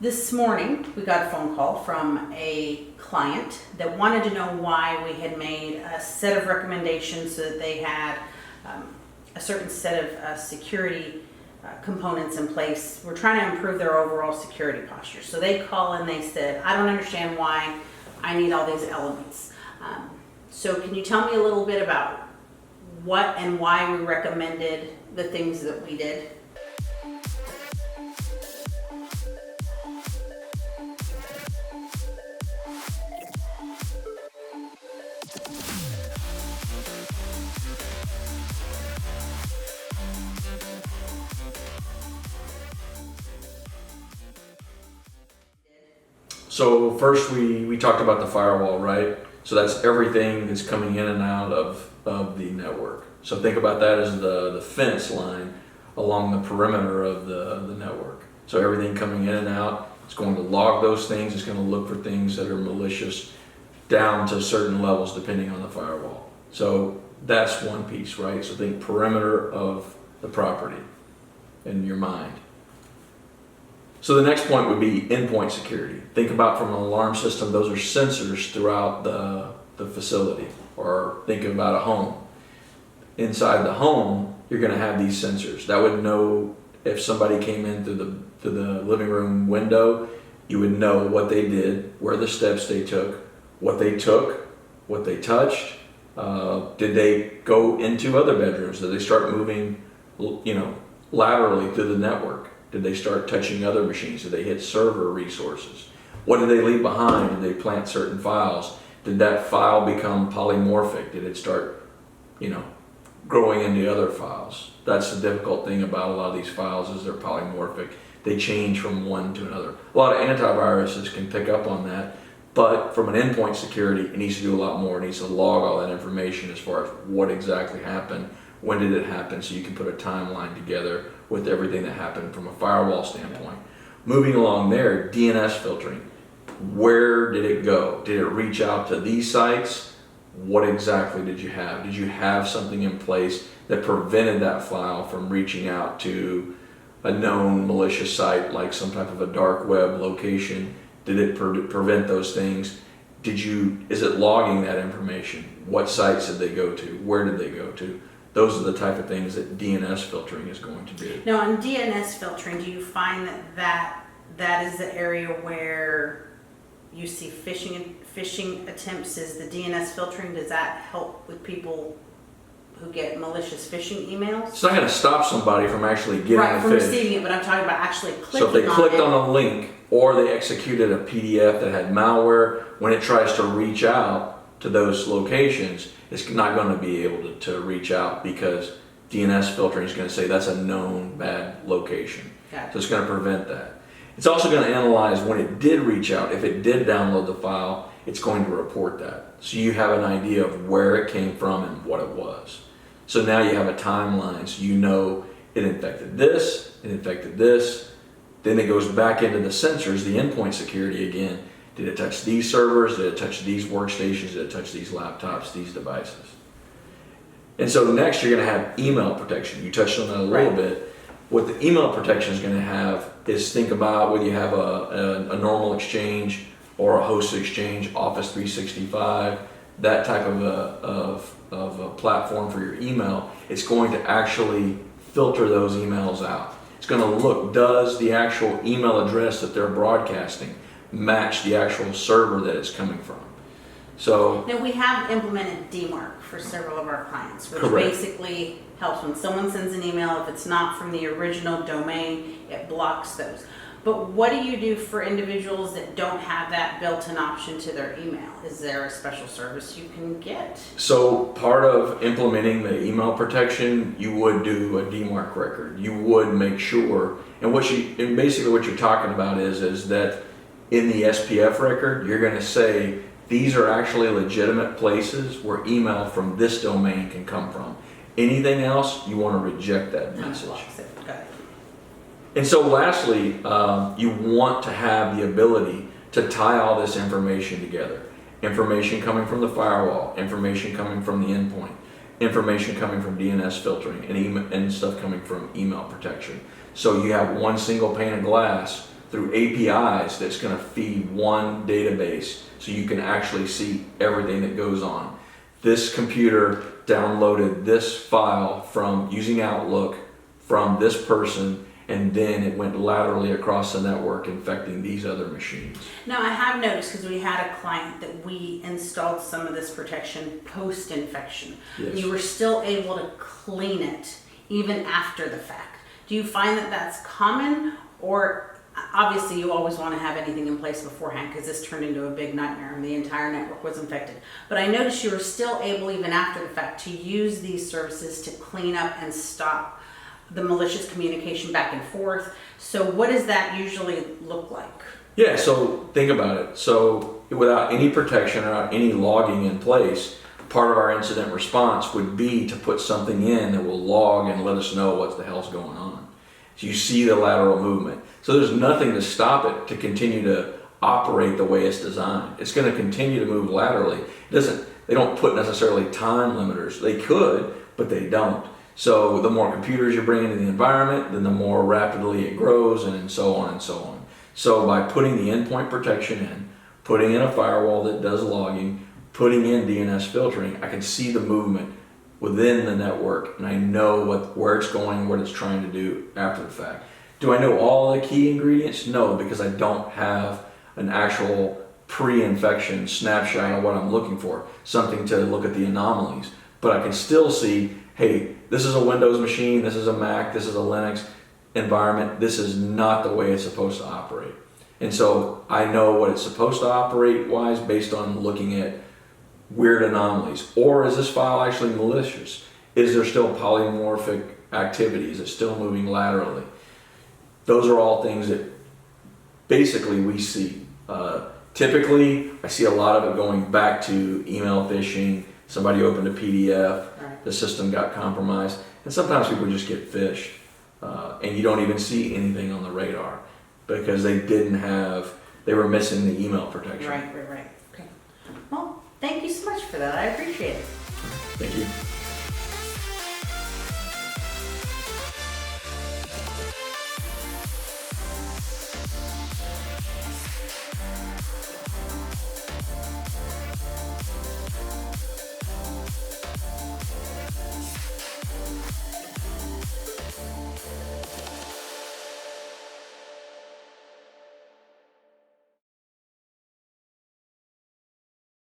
This morning, we got a phone call from a client that wanted to know why we had made a set of recommendations so that they had a certain set of security components in place. We're trying to improve their overall security posture. So they call and they said, I don't understand why I need all these elements. So can you tell me a little bit about what and why we recommended the things that we did? So first we talked about the firewall, right? So that's everything that's coming in and out of the network. So think about that as the fence line along the perimeter of the network. So everything coming in and out, it's going to log those things, it's going to look for things that are malicious down to certain levels depending on the firewall. So that's one piece, right? So think perimeter of the property in your mind. So the next point would be endpoint security. Think about from an alarm system, those are sensors throughout the facility. Or think about a home. Inside the home, you're going to have these sensors. That would know if somebody came in through the living room window, you would know what they did, where the steps they took, what they touched. Did they go into other bedrooms? Did they start moving, laterally through the network? Did they start touching other machines? Did they hit server resources? What did they leave behind? Did they plant certain files? Did that file become polymorphic? Did it start, growing into other files? That's the difficult thing about a lot of these files is they're polymorphic. They change from one to another. A lot of antiviruses can pick up on that, but from an endpoint security, it needs to do a lot more. It needs to log all that information as far as what exactly happened, when did it happen, so you can put a timeline together with everything that happened from a firewall standpoint. Moving along there, DNS filtering. Where did it go? Did it reach out to these sites? What exactly did you have? Did you have something in place that prevented that file from reaching out to a known malicious site like some type of a dark web location? Did it prevent those things? Is it logging that information? What sites did they go to? Where did they go to? Those are the type of things that DNS filtering is going to do. Now, on DNS filtering, do you find that is the area where you see phishing attempts? Is the DNS filtering, does that help with people who get malicious phishing emails? It's not going to stop somebody from actually getting right, the from phish. receiving it, but I'm talking about actually clicking on it. So if they clicked on a link or they executed a PDF that had malware, when it tries to reach out to those locations, it's not going to be able to reach out because DNS filtering is going to say that's a known bad location. Gotcha. So it's going to prevent that. It's also going to analyze when it did reach out. If it did download the file, it's going to report that. So you have an idea of where it came from and what it was. So now you have a timeline, so you know it infected this, then it goes back into the sensors, the endpoint security again. Did it touch these servers? Did it touch these workstations? Did it touch these laptops, these devices? And so next you're going to have email protection. You touched on that a little bit. What the email protection is going to have is think about whether you have a normal exchange or a hosted exchange, Office 365, that type of a platform for your email. It's going to actually filter those emails out. It's going to look, does the actual email address that they're broadcasting match the actual server that it's coming from? So now we have implemented DMARC for several of our clients, which correct. basically helps when someone sends an email. If it's not from the original domain, it blocks those. But what do you do for individuals that don't have that built-in option to their email? Is there a special service you can get? So part of implementing the email protection, you would do a DMARC record. You would make sure, and basically what you're talking about is that in the SPF record, you're going to say these are actually legitimate places where email from this domain can come from. Anything else, you want to reject that message. And so lastly, you want to have the ability to tie all this information together. Information coming from the firewall, information coming from the endpoint, information coming from DNS filtering, and stuff coming from email protection. So you have one single pane of glass through APIs that's going to feed one database so you can actually see everything that goes on. This computer downloaded this file from using Outlook from this person, and then it went laterally across the network infecting these other machines. Now, I have noticed, because we had a client that we installed some of this protection post-infection. Yes. You were still able to clean it even after the fact. Do you find that that's common, or obviously you always want to have anything in place beforehand, because this turned into a big nightmare and the entire network was infected. But I noticed you were still able, even after the fact, to use these services to clean up and stop the malicious communication back and forth. So what does that usually look like? Yeah, so think about it. So without any protection, without any logging in place, part of our incident response would be to put something in that will log and let us know what the hell's going on. So you see the lateral movement. So there's nothing to stop it to continue to operate the way it's designed. It's going to continue to move laterally. They don't put necessarily time limiters. They could, but they don't. So the more computers you bring into the environment, then the more rapidly it grows, and so on and so on. So by putting the endpoint protection in, putting in a firewall that does logging, putting in DNS filtering, I can see the movement within the network, and I know where it's going, what it's trying to do after the fact. Do I know all the key ingredients? No, because I don't have an actual pre-infection snapshot of what I'm looking for, something to look at the anomalies. But I can still see, hey, this is a Windows machine, this is a Mac, this is a Linux environment, this is not the way it's supposed to operate. And so I know what it's supposed to operate wise based on looking at weird anomalies. Or is this file actually malicious? Is there still polymorphic activity? Is it still moving laterally? Those are all things that basically we see. Typically, I see a lot of it going back to email phishing. Somebody opened a PDF, Right. the system got compromised, and sometimes people just get phished, and you don't even see anything on the radar because they were missing the email protection. Right. Okay. Well, thank you so much for that. I appreciate it. Thank you.